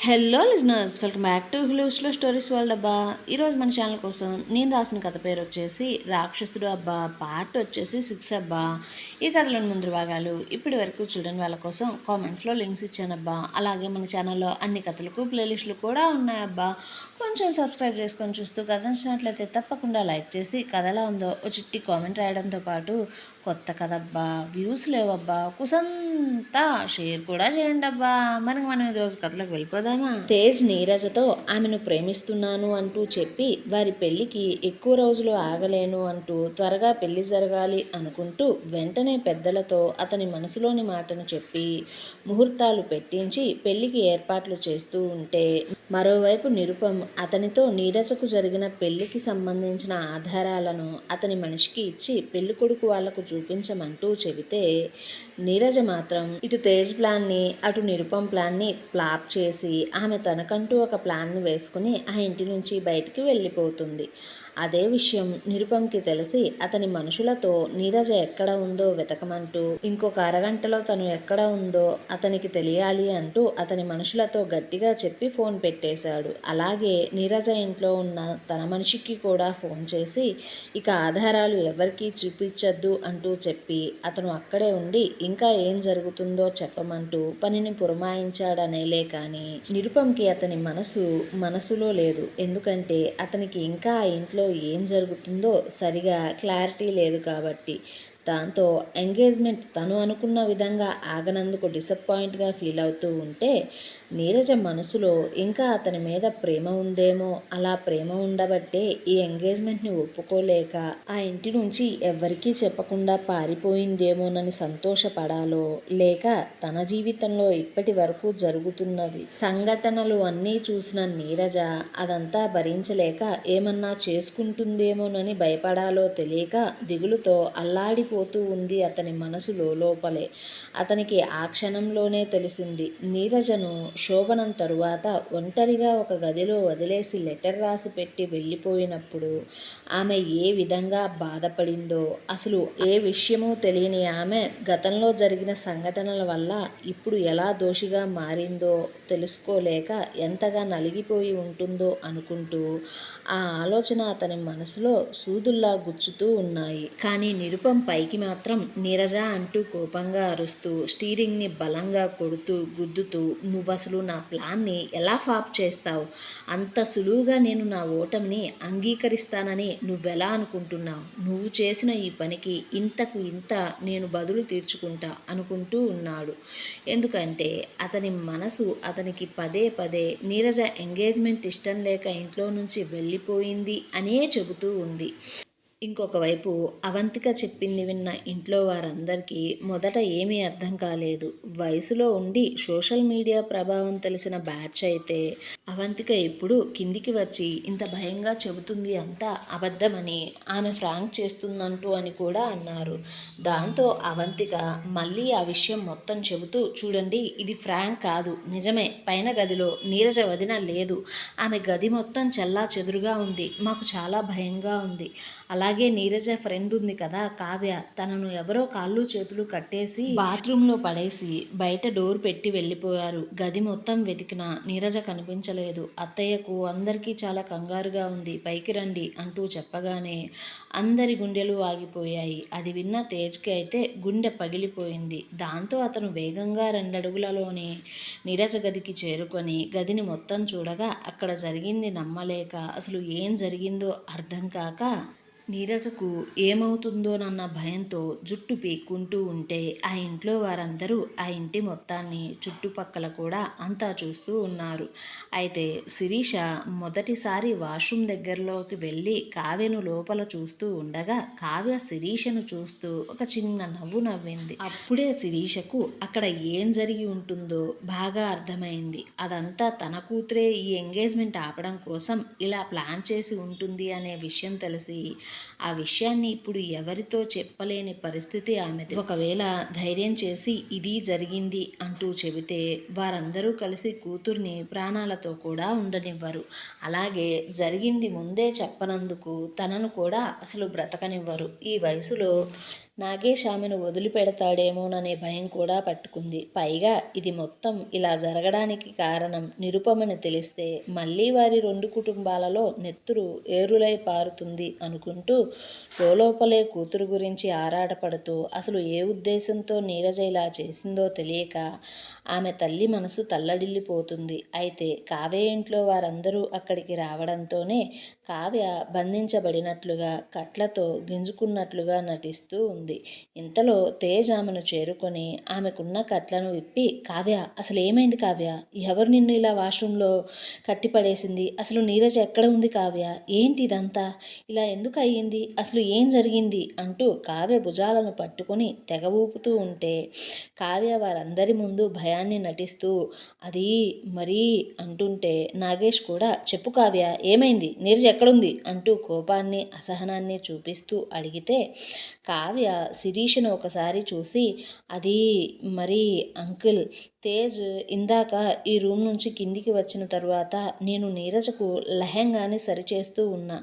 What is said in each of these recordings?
Hello listeners, welcome back to హ్లూస్లో stories world అబ్బా. ఈరోజు మన ఛానల్ కోసం నేను రాసిన కథ పేరు వచ్చేసి రాక్షసుడు అబ్బా. పార్ట్ వచ్చేసి 6 అబ్బా. ఈ కథలోని ముందు భాగాలు ఇప్పటి వరకు చూడని వాళ్ళ కోసం కామెంట్స్లో లింక్స్ ఇచ్చానబ్బా. అలాగే మన ఛానల్లో అన్ని కథలకు ప్లేలిస్టులు కూడా ఉన్నాయబ్బా. కొంచెం సబ్స్క్రైబ్ చేసుకొని చూస్తూ కథ నచ్చినట్లయితే తప్పకుండా లైక్ చేసి కథ ఎలా ఉందో ఓ చిట్టి కామెంట్ రాయడంతో పాటు కొత్త కథ అబ్బా, వ్యూస్ లేవబ్బా, కుసంతా షేర్ కూడా చేయండి అబ్బా. మనం ఈరోజు కథలోకి వెళ్ళిపోదామా? తేజ్ నీరజతో ఆమెను ప్రేమిస్తున్నాను అంటూ చెప్పి వారి పెళ్లికి ఎక్కువ రోజులు ఆగలేను అంటూ త్వరగా పెళ్లి జరగాలి అనుకుంటూ వెంటనే పెద్దలతో అతని మనసులోని మాటను చెప్పి ముహూర్తాలు పెట్టించి పెళ్లికి ఏర్పాట్లు చేస్తూ ఉంటే, మరోవైపు నిరుపం అతనితో నీరజకు జరిగిన పెళ్లికి సంబంధించిన ఆధారాలను అతని మనిషికి ఇచ్చి పెళ్లి కొడుకు వాళ్లకు చూపించమంటూ చెబితే, నీరజ మాత్రం ఇటు తేజ్ ప్లాన్ని అటు నిరుపం ప్లాన్ని ఫ్లాప్ చేసి ఆమె తనకంటూ ఒక ప్లాన్ని వేసుకుని ఆ ఇంటి నుంచి బయటికి వెళ్ళిపోతుంది. అదే విషయం నిరుపంకి తెలిసి అతని మనుషులతో నీరజ ఎక్కడ ఉందో వెతకమంటూ, ఇంకొక అరగంటలో తను ఎక్కడ ఉందో అతనికి తెలియాలి అంటూ అతని మనుషులతో గట్టిగా చెప్పి ఫోన్ పెట్టేశాడు. అలాగే నీరజ ఇంట్లో ఉన్న తన మనిషికి కూడా ఫోన్ చేసి ఇక ఆధారాలు ఎవరికీ చూపించద్దు అంటూ చెప్పి అతను అక్కడే ఉండి ఇంకా ఏం జరుగుతుందో చెప్పమంటూ పనిని పురమాయించాడనేలే కానీ నిరుపంకి అతని మనసులో లేదు. ఎందుకంటే అతనికి ఇంకా ఆ ఇంట్లో ఏం జరుగుతుందో సరిగా క్లారిటీ లేదు కాబట్టి. దాంతో ఎంగేజ్మెంట్ తను అనుకున్న విధంగా ఆగనందుకు డిసప్పాయింట్గా ఫీల్ అవుతూ ఉంటే, నీరజ మనసులో ఇంకా అతని మీద ప్రేమ ఉందేమో, అలా ప్రేమ ఉండబట్టే ఈ ఎంగేజ్మెంట్ని ఒప్పుకోలేక ఆ ఇంటి నుంచి ఎవ్వరికీ చెప్పకుండా పారిపోయిందేమోనని సంతోషపడాలో, లేక తన జీవితంలో ఇప్పటి వరకు జరుగుతున్నది సంఘటనలు అన్నీ చూసిన నీరజ అదంతా భరించలేక ఏమన్నా చేసుకుంటుందేమోనని భయపడాలో తెలియక దిగులుతో అల్లాడిపోతూ ఉంది అతని మనసులో లోపలే. అతనికి ఆ క్షణంలోనే తెలిసింది, నీరజను శోభనం తరువాత ఒంటరిగా ఒక గదిలో వదిలేసి లెటర్ రాసి పెట్టి వెళ్ళిపోయినప్పుడు ఆమె ఏ విధంగా బాధపడిందో, అసలు ఏ విషయమూ తెలియని ఆమె గతంలో జరిగిన సంఘటనల వల్ల ఇప్పుడు ఎలా దోషిగా మారిందో తెలుసుకోలేక ఎంతగా నలిగిపోయి ఉంటుందో అనుకుంటూ ఆ ఆలోచన అతని మనసులో సూదుల్లా గుచ్చుతూ ఉన్నాయి. కానీ నిరుపం పైకి మాత్రం నీరజ అంటూ కోపంగా అరుస్తూ స్టీరింగ్ని బలంగా కొడుతూ గుద్దుతూ, నువ్వసలు నా ప్లాన్ని ఎలా ఫాప్ చేస్తావు? అంత సులువుగా నేను నా ఓటమిని అంగీకరిస్తానని నువ్వెలా అనుకుంటున్నావు? నువ్వు చేసిన ఈ పనికి ఇంతకు ఇంత నేను బదులు తీర్చుకుంటా అనుకుంటూ ఉన్నాడు. ఎందుకంటే అతని మనసు అతనికి పదే పదే నీరజ ఎంగేజ్మెంట్ ఇష్టం లేక ఇంట్లో నుంచి వెళ్ళిపోయింది అనే చెబుతూ ఉంది. ఇంకొక వైపు అవంతిక చెప్పింది విన్న ఇంట్లో వారందరికీ మొదట ఏమీ అర్థం కాలేదు. వయసులో ఉండి సోషల్ మీడియా ప్రభావం తెలిసిన బ్యాచ్ అయితే అవంతిక ఇప్పుడు కిందికి వచ్చి ఇంత భయంగా చెబుతుంది అంతా అబద్ధమని, ఆమె ఫ్రాంక్ చేస్తుందంటూ అని కూడా అన్నారు. దాంతో అవంతిక మళ్ళీ ఆ విషయం మొత్తం చెబుతూ, చూడండి, ఇది ఫ్రాంక్ కాదు, నిజమే. పైన గదిలో నీరజ వదిన లేదు. ఆమె గది మొత్తం చెల్లా చెదురుగా ఉంది. మాకు చాలా భయంగా ఉంది. అలాగే నీరజ ఫ్రెండ్ ఉంది కదా కావ్య, తనను ఎవరో కాళ్ళు చేతులు కట్టేసి బాత్రూంలో పడేసి బయట డోర్ పెట్టి వెళ్ళిపోయారు. గది మొత్తం వెతికినా నీరజ కనిపించలేదు. అత్తయ్యకు అందరికీ చాలా కంగారుగా ఉంది, పైకి రండి అంటూ చెప్పగానే అందరి గుండెలు ఆగిపోయాయి. అది విన్న తేజ్కి అయితే గుండె పగిలిపోయింది. దాంతో అతను వేగంగా 2 అడుగులలోనే నీరజ గదికి చేరుకొని గదిని మొత్తం చూడగా అక్కడ జరిగింది నమ్మలేక, అసలు ఏం జరిగిందో అర్థం కాక నీరజకు ఏమవుతుందోనన్న భయంతో జుట్టు పీక్కుంటూ ఉంటే ఆ ఇంట్లో వారందరూ ఆ ఇంటి మొత్తాన్ని చుట్టుపక్కల కూడా అంతా చూస్తూ ఉన్నారు. అయితే శిరీష మొదటిసారి వాష్రూమ్ దగ్గరలోకి వెళ్ళి కావ్యను లోపల చూస్తూ ఉండగా కావ్య శిరీషను చూస్తూ ఒక చిన్న నవ్వు నవ్వింది. అప్పుడే శిరీషకు అక్కడ ఏం జరిగి ఉంటుందో బాగా అర్థమైంది. అదంతా తన కూతురే ఈ ఎంగేజ్మెంట్ ఆపడం కోసం ఇలా ప్లాన్ చేసి ఉంటుంది అనే విషయం తెలిసి ఆ విషయాన్ని ఇప్పుడు ఎవరితో చెప్పలేని పరిస్థితి ఆమెది. ఒకవేళ ధైర్యం చేసి ఇది జరిగింది అంటూ చెబితే వారందరూ కలిసి కూతుర్ని ప్రాణాలతో కూడా ఉండనివ్వరు. అలాగే జరిగింది ముందే చెప్పనందుకు తనను కూడా అసలు బ్రతకనివ్వరు. ఈ వయసులో నాగేష్ ఆమెను వదిలిపెడతాడేమోననే భయం కూడా పట్టుకుంది. పైగా ఇది మొత్తం ఇలా జరగడానికి కారణం నిరుపమని తెలిస్తే మళ్ళీ వారి 2 కుటుంబాలలో నెత్తురు ఏరులై పారుతుంది అనుకుంటూ లోలోపలే కూతురు గురించి ఆరాటపడుతూ అసలు ఏ ఉద్దేశంతో నీరజ ఇలా చేసిందో తెలియక ఆమె తల్లి మనసు తల్లడిల్లిపోతుంది. అయితే కావ్య ఇంట్లో వారందరూ అక్కడికి రావడంతోనే కావ్య బంధించబడినట్లుగా కట్లతో గింజుకున్నట్లుగా నటిస్తూ ఉంది. ఇంతలో తేజ్ ఆమెను చేరుకొని ఆమెకున్న కట్లను విప్పి, కావ్య అసలు ఏమైంది కావ్య? ఎవరు నిన్ను ఇలా వాష్రూంలో కట్టిపడేసింది? అసలు నీరజ ఎక్కడ ఉంది కావ్య? ఏంటి ఇదంతా? ఇలా ఎందుకు అయ్యింది? అసలు ఏం జరిగింది? అంటూ కావ్య భుజాలను పట్టుకొని తెగ ఊపుతూ ఉంటే కావ్య వారందరి ముందు భయాన్ని నటిస్తూ అది మరీ అంటుంటే నాగేష్ కూడా చెప్పు కావ్య ఏమైంది? నీరజ ఎక్కడుంది? అంటూ కోపాన్ని అసహనాన్ని చూపిస్తూ అడిగితే కావ్య శిరీషను ఒకసారి చూసి అది మరి అంకుల్ తేజ్ ఇందాక ఈ రూమ్ నుంచి కిందికి వచ్చిన తరువాత నేను నీరజకు లెహంగాని సరిచేస్తూ ఉన్నా.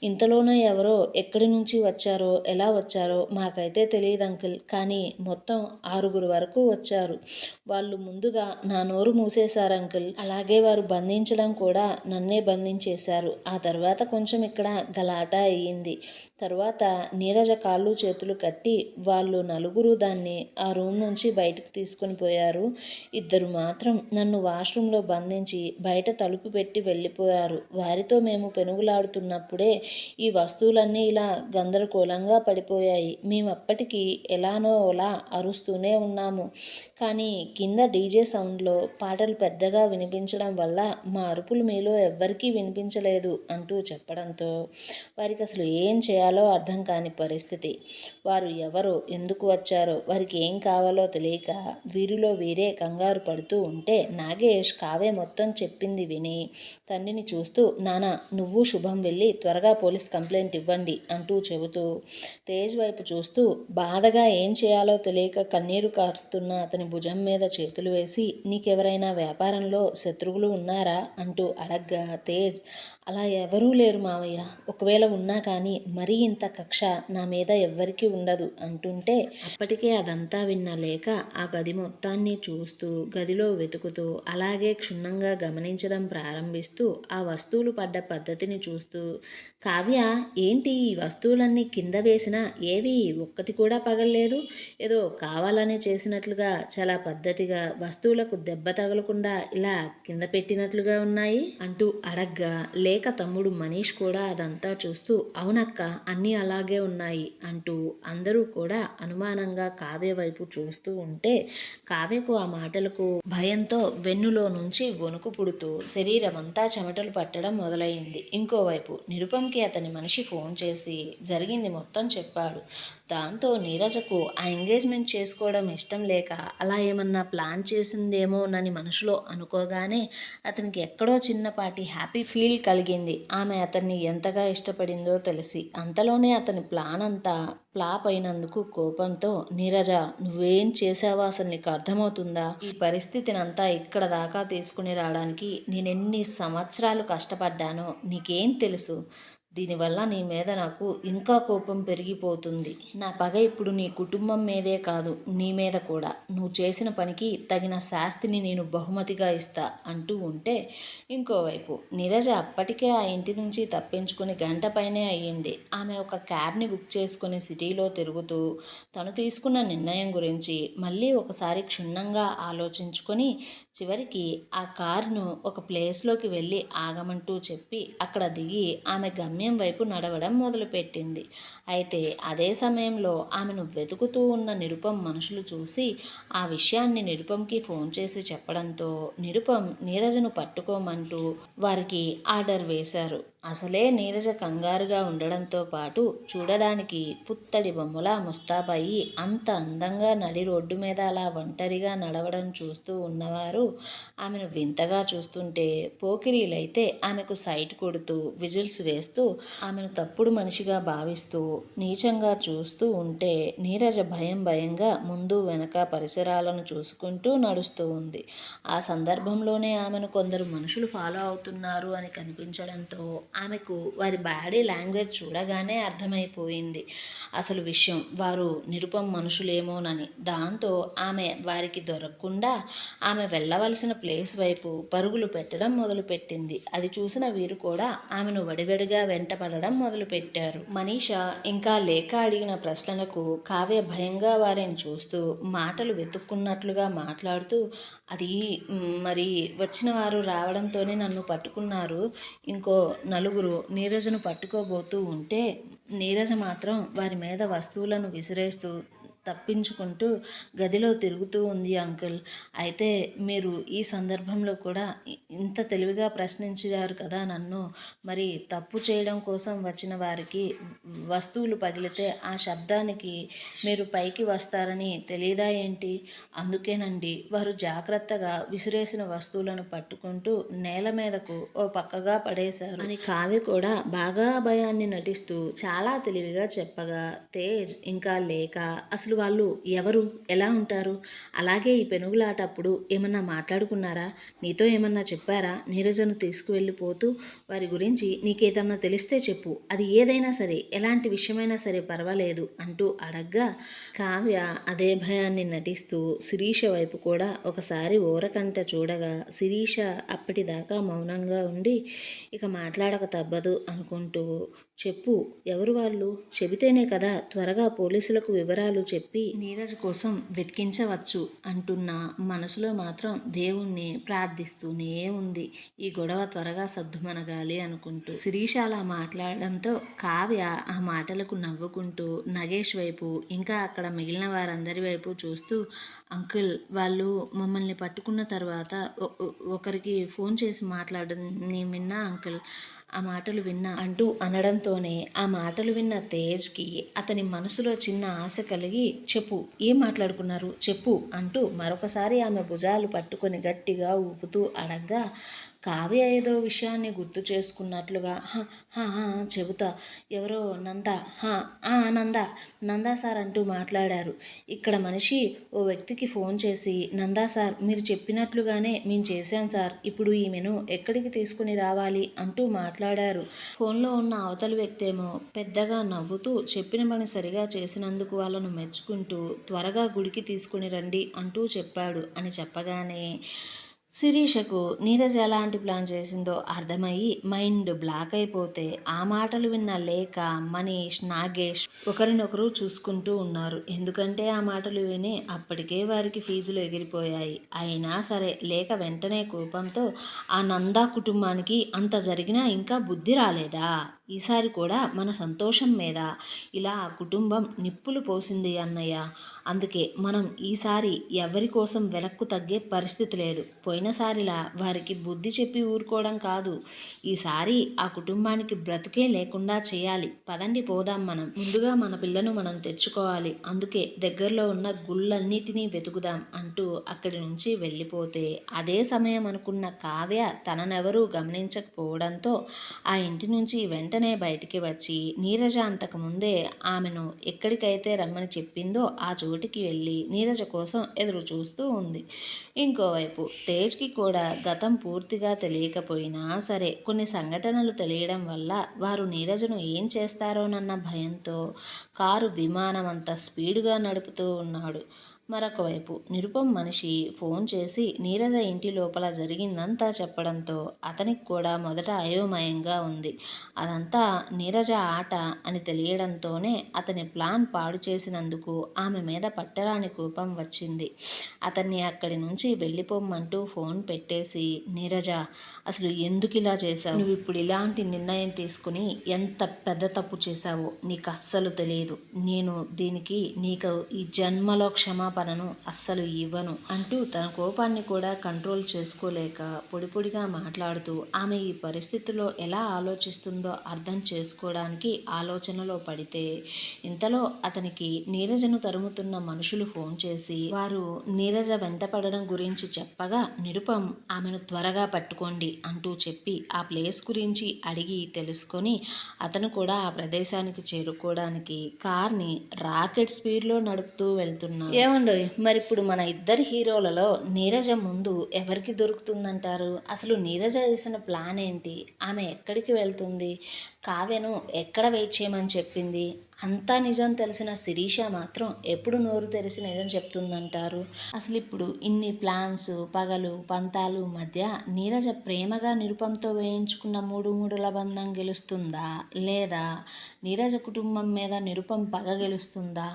ఇంతలోనే ఎవరో ఎక్కడి నుంచి వచ్చారో ఎలా వచ్చారో మాకైతే తెలియదు అంకుల్. కానీ మొత్తం 6 వరకు వచ్చారు. వాళ్ళు ముందుగా నా నోరు మూసేశారు అంకుల్. అలాగే వారు బంధించడం కూడా నన్నే బంధించేశారు. ఆ తర్వాత కొంచెం ఇక్కడ గలాట అయ్యింది. తరువాత నీరజ కాళ్ళు చేతులు కట్టి వాళ్ళు నలుగురు దాన్ని ఆ రూమ్ నుంచి బయటకు తీసుకొని పోయారు. 2 మాత్రం నన్ను వాష్రూంలో బంధించి బయట తలుపు పెట్టి వెళ్ళిపోయారు. వారితో మేము పెనుగులాడుతున్నప్పుడే ఈ వస్తువులన్నీ ఇలా గందరగోళంగా పడిపోయాయి. మేమప్పటికీ ఎలానో అలా అరుస్తూనే ఉన్నాము. కానీ కింద డీజే సౌండ్లో పాటలు పెద్దగా వినిపించడం వల్ల మా అరుపులు మీలో ఎవ్వరికీ వినిపించలేదు అంటూ చెప్పడంతో వారికి అసలు ఏం చేయాలో అర్థం కాని పరిస్థితి. వారు ఎవరో ఎందుకు వచ్చారో వారికి ఏం కావాలో తెలియక వీరిలో వీరే కంగారు పడుతూ ఉంటే నాగేష్ కావ్య మొత్తం చెప్పింది విని తండ్రిని చూస్తూ నానా నువ్వు శుభం వెళ్ళి త్వరగా పోలీస్ కంప్లైంట్ ఇవ్వండి అంటూ చెబుతూ తేజ్ వైపు చూస్తూ బాధగా ఏం చేయాలో తెలియక కన్నీరు కారుస్తున్న అతని భుజం మీద చేతులు వేసి నీకెవరైనా వ్యాపారంలో శత్రువులు ఉన్నారా అంటూ అడగ్గా తేజ్ అలా ఎవరూ లేరు మావయ్య. ఒకవేళ ఉన్నా కానీ మరీ ఇంత కక్ష నా మీద ఎవ్వరికీ ఉండదు అంటుంటే అప్పటికే అదంతా విన్న లేక ఆ గది మొత్తాన్ని చూస్తూ గదిలో వెతుకుతూ అలాగే క్షుణ్ణంగా గమనించడం ప్రారంభిస్తూ ఆ వస్తువులు పడ్డ పద్ధతిని చూస్తూ కావ్య ఏంటి ఈ వస్తువులన్నీ కింద వేసినా ఏవి ఒక్కటి కూడా పగలలేదు. ఏదో కావాలని చేసినట్లుగా చాలా పద్ధతిగా వస్తువులకు దెబ్బ తగలకుండా ఇలా కింద పెట్టినట్లుగా ఉన్నాయి అంటూ అడగ్గా లేక తమ్ముడు మనీష్ కూడా అదంతా చూస్తూ అవునక్క అన్నీ అలాగే ఉన్నాయి అంటూ అందరూ కూడా అనుమానంగా కావ్య వైపు చూస్తూ ఉంటే కావ్యకు ఆ మాటలకు భయంతో వెన్నులో నుంచి వణుకు పుడుతూ శరీరం అంతా చెమటలు పట్టడం మొదలైంది. ఇంకోవైపు నిరుపంకి అతని మనిషి ఫోన్ చేసి జరిగింది మొత్తం చెప్పాడు. దాంతో నీరజకు ఆ ఎంగేజ్మెంట్ చేసుకోవడం ఇష్టం లేక అలా ఏమన్నా ప్లాన్ చేసిందేమోనని మనసులో అనుకోగానే అతనికి ఎక్కడో చిన్నపాటి హ్యాపీ ఫీల్ కలిగింది. ఆమె అతన్ని ఎంతగా ఇష్టపడిందో తెలిసి. అంతలోనే అతని ప్లాన్ అంతా ఫ్లాప్ అయినందుకు కోపంతో నీరజ నువ్వేం చేసావో అసలు నీకు అర్థమవుతుందా? ఈ పరిస్థితినంతా ఇక్కడ దాకా తీసుకుని రావడానికి నేనెన్ని సంవత్సరాలు కష్టపడ్డానో నీకేం తెలుసు? దీనివల్ల నీ మీద నాకు ఇంకా కోపం పెరిగిపోతుంది. నా పగ ఇప్పుడు నీ కుటుంబం మీదే కాదు నీ మీద కూడా. నువ్వు చేసిన పనికి తగిన శాస్తిని నేను బహుమతిగా ఇస్తా అంటూ ఉంటే ఇంకోవైపు నీరజ అప్పటికే ఆ ఇంటి నుంచి తప్పించుకుని గంట పైనే అయ్యింది. ఆమె ఒక క్యాబ్ని బుక్ చేసుకుని సిటీలో తిరుగుతూ తను తీసుకున్న నిర్ణయం గురించి మళ్ళీ ఒకసారి క్షుణ్ణంగా ఆలోచించుకొని చివరికి ఆ కారును ఒక ప్లేస్లోకి వెళ్ళి ఆగమంటూ చెప్పి అక్కడ దిగి ఆమె గమ్యం వైపు నడవడం మొదలుపెట్టింది. అయితే అదే సమయంలో ఆమెను వెతుకుతూ ఉన్న నిరుపం మనుషులు చూసి ఆ విషయాన్ని నిరుపంకి ఫోన్ చేసి చెప్పడంతో నిరుపం నీరజను పట్టుకోమంటూ వారికి ఆర్డర్ వేశారు. అసలే నీరజ కంగారుగా ఉండడంతో పాటు చూడడానికి పుత్తడి బొమ్మలా ముస్తాబయ్యి అంత అందంగా నడి రోడ్డు మీద అలా ఒంటరిగా నడవడం చూస్తూ ఉన్నవారు ఆమెను వింతగా చూస్తుంటే పోకిరీలైతే ఆమెకు సైట్ కొడుతూ విజిల్స్ వేస్తూ ఆమెను తప్పుడు మనిషిగా భావిస్తూ నీచంగా చూస్తూ ఉంటే నీరజ భయంగా ముందు వెనక పరిసరాలను చూసుకుంటూ నడుస్తూ ఉంది. ఆ సందర్భంలోనే ఆమెను కొందరు మనుషులు ఫాలో అవుతున్నారు అని కనిపించడంతో ఆమెకు వారి బాడీ లాంగ్వేజ్ చూడగానే అర్థమైపోయింది అసలు విషయం. వారు నిరుపం మనుషులేమోనని. దాంతో ఆమె వారికి దొరకకుండా ఆమె వెళ్ళవలసిన ప్లేస్ వైపు పరుగులు పెట్టడం మొదలుపెట్టింది. అది చూసిన వీరు కూడా ఆమెను వడివడిగా వెంటపడడం మొదలుపెట్టారు. మనీషా ఇంకా లేక అడిగిన ప్రశ్నలకు కావ్య భయంగా వారిని చూస్తూ మాటలు వెతుక్కున్నట్లుగా మాట్లాడుతూ, అది మరి వచ్చిన వారు రావడంతోనే నన్ను పట్టుకున్నారు. ఇంకో నలుగురు నీరజను పట్టుకోబోతూ ఉంటే నీరజ మాత్రం వారి మీద వస్తువులను విసిరేస్తూ తప్పించుకుంటూ గదిలో తిరుగుతూ ఉంది అంకుల్. అయితే మీరు ఈ సందర్భంలో కూడా ఇంత తెలివిగా ప్రశ్నించారు కదా నన్ను. మరి తప్పు చేయడం కోసం వచ్చిన వారికి వస్తువులు పగిలితే ఆ శబ్దానికి మీరు పైకి వస్తారని తెలియదా ఏంటి? అందుకేనండి వారు జాగ్రత్తగా విసిరేసిన వస్తువులను పట్టుకుంటూ నేల మీదకు ఓ పక్కగా పడేశారు అని కావ్య కూడా బాగా భయాన్ని నటిస్తూ చాలా తెలివిగా చెప్పగా, తేజ్ ఇంకా లేక అసలు వాళ్ళు ఎవరు, ఎలా ఉంటారు? అలాగే ఈ పెనుగులాట అప్పుడు ఏమన్నా మాట్లాడుకున్నారా? నీతో ఏమన్నా చెప్పారా? నీరజను తీసుకువెళ్ళిపోతూ వారి గురించి నీకేదన్నా తెలిస్తే చెప్పు, అది ఏదైనా సరే, ఎలాంటి విషయమైనా సరే పర్వాలేదు అంటూ అడగ్గా, కావ్య అదే భయాన్ని నటిస్తూ శిరీష వైపు కూడా ఒకసారి ఊరకంట చూడగా, శిరీష అప్పటిదాకా మౌనంగా ఉండి ఇక మాట్లాడక తప్పదు అనుకుంటూ, చెప్పు, ఎవరు వాళ్ళు? చెబితేనే కదా త్వరగా పోలీసులకు వివరాలు చెప్పి నీరజ్ కోసం వెతికించవచ్చు అంటున్న మనసులో మాత్రం దేవుణ్ణి ప్రార్థిస్తూనే ఉంది. ఈ గొడవ త్వరగా సద్దుమనగాలి అనుకుంటూ. శిరీష అలా మాట్లాడడంతో కావ్య ఆ మాటలకు నవ్వుకుంటూ నగేష్ వైపు ఇంకా అక్కడ మిగిలిన వారందరి వైపు చూస్తూ, అంకుల్ వాళ్ళు మమ్మల్ని పట్టుకున్న తర్వాత ఒకరికి ఫోన్ చేసి మాట్లాడడం నేను విన్నా అంకుల్, ఆ మాటలు విన్నా అంటూ అనడంతోనే ఆ మాటలు విన్న తేజ్కి అతని మనసులో చిన్న ఆశ కలిగి, చెప్పు, ఏం మాట్లాడుకున్నారు చెప్పు అంటూ మరొకసారి ఆమె భుజాలు పట్టుకొని గట్టిగా ఊపుతూ అడగ్గా, కావ్య ఏదో విషయాన్ని గుర్తు చేసుకున్నట్లుగా చెబుతా, ఎవరో నందా సార్ అంటూ మాట్లాడారు. ఇక్కడ మనిషి ఓ వ్యక్తికి ఫోన్ చేసి, నందా సార్ మీరు చెప్పినట్లుగానే మేము చేశాం సార్, ఇప్పుడు ఈమెను ఎక్కడికి తీసుకుని రావాలి అంటూ మాట్లాడారు. ఫోన్లో ఉన్న అవతలి వ్యక్తి ఏమో పెద్దగా నవ్వుతూ చెప్పిన పని సరిగా చేసినందుకు వాళ్ళను మెచ్చుకుంటూ త్వరగా గుడికి తీసుకుని రండి అంటూ చెప్పాడు అని చెప్పగానే శిరీషకు నీరజ్ ఎలాంటి ప్లాన్ చేసిందో అర్థమయ్యి మైండ్ బ్లాక్ అయిపోతే ఆ మాటలు విన్న లేక, మనీష్, నాగేష్ ఒకరినొకరు చూసుకుంటూ ఉన్నారు. ఎందుకంటే ఆ మాటలు విని అప్పటికే వారికి ఫీజులు ఎగిరిపోయాయి. అయినా సరే లేక వెంటనే కోపంతో, ఆ నందా కుటుంబానికి అంత జరిగినా ఇంకా బుద్ధి రాలేదా? ఈసారి కూడా మన సంతోషం మీద ఇలా ఆ కుటుంబం నిప్పులు పోసింది అన్నయ్య. అందుకే మనం ఈసారి ఎవరి కోసం వెనక్కు తగ్గే పరిస్థితి లేదు. పోయినసారిలా వారికి బుద్ధి చెప్పి ఊరుకోవడం కాదు, ఈసారి ఆ కుటుంబానికి బ్రతుకే లేకుండా చేయాలి. పదండి పోదాం, మనం ముందుగా మన పిల్లను మనం తెచ్చుకోవాలి. అందుకే దగ్గరలో ఉన్న గుళ్ళన్నిటినీ వెతుకుదాం అంటూ అక్కడి నుంచి వెళ్ళిపోతే, అదే సమయం అనుకున్న కావ్య తననెవరూ గమనించకపోవడంతో ఆ ఇంటి నుంచి వెంటనే బయటికి వచ్చి నీరజ అంతకుముందే ఆమెను ఎక్కడికైతే రమ్మని చెప్పిందో ఆ చోటికి వెళ్ళి నీరజ కోసం ఎదురు చూస్తూ ఉంది. ఇంకోవైపు తేజ్కి కూడా గతం పూర్తిగా తెలియకపోయినా సరే కొన్ని సంఘటనలు తెలియడం వల్ల వారు నీరజను ఏం చేస్తారోనన్న భయంతో కారు విమానం అంత స్పీడుగా నడుపుతూ ఉన్నాడు. మరొక వైపు నిరుపం మనిషి ఫోన్ చేసి నీరజ ఇంటి లోపల జరిగిందంతా చెప్పడంతో అతనికి కూడా మొదట అయోమయంగా ఉంది. అదంతా నీరజ ఆట అని తెలియడంతోనే అతని ప్లాన్ పాడు చేసినందుకు ఆమె మీద పట్టరాని కోపం వచ్చింది. అతన్ని అక్కడి నుంచి వెళ్ళిపోమ్మంటూ ఫోన్ పెట్టేసి, నీరజ అసలు ఎందుకు ఇలా చేశావు? నువ్వు ఇప్పుడు ఇలాంటి నిర్ణయం తీసుకుని ఎంత పెద్ద తప్పు చేశావో నీకు అస్సలు తెలియదు. నేను దీనికి నీకు ఈ జన్మలో క్షమాపణను అస్సలు ఇవ్వను అంటూ తన కోపాన్ని కూడా కంట్రోల్ చేసుకోలేక పొడి పొడిగా మాట్లాడుతూ ఆమె ఈ పరిస్థితిలో ఎలా ఆలోచిస్తుందో అర్థం చేసుకోవడానికి ఆలోచనలో పడితే, ఇంతలో అతనికి నీరజను తరుముతున్న మనుషులు ఫోన్ చేసి వారు నీరజ వెంటపడడం గురించి చెప్పగా, నిరుపం ఆమెను త్వరగా పట్టుకోండి అంటూ చెప్పి ఆ ప్లేస్ గురించి అడిగి తెలుసుకొని అతను కూడా ఆ ప్రదేశానికి చేరుకోవడానికి కార్ని రాకెట్ స్పీడ్లో నడుపుతూ వెళ్తున్నాడు. ఏమండోయ్! మరిప్పుడు మన ఇద్దరి హీరోలలో నీరజ ముందు ఎవరికి దొరుకుతుందంటారు? అసలు నీరజ ఏసిన ప్లాన్ ఏంటి? ఆమె ఎక్కడికి వెళ్తుంది? కావ్యను ఎక్కడ వెయిట్ చేయమని చెప్పింది? అంతా నిజం తెలిసిన శిరీష మాత్రం ఎప్పుడు నోరు తెరిసి నిజం చెప్తుందంటారు? అసలిప్పుడు ఇన్ని ప్లాన్స్, పగలు, పంతాలు మధ్య నీరజ ప్రేమగా నిరుపంతో వేయించుకున్న మూడు మూడుల బంధం గెలుస్తుందా? లేదా నీరజ కుటుంబం మీద నిరుపం పగ గెలుస్తుందా?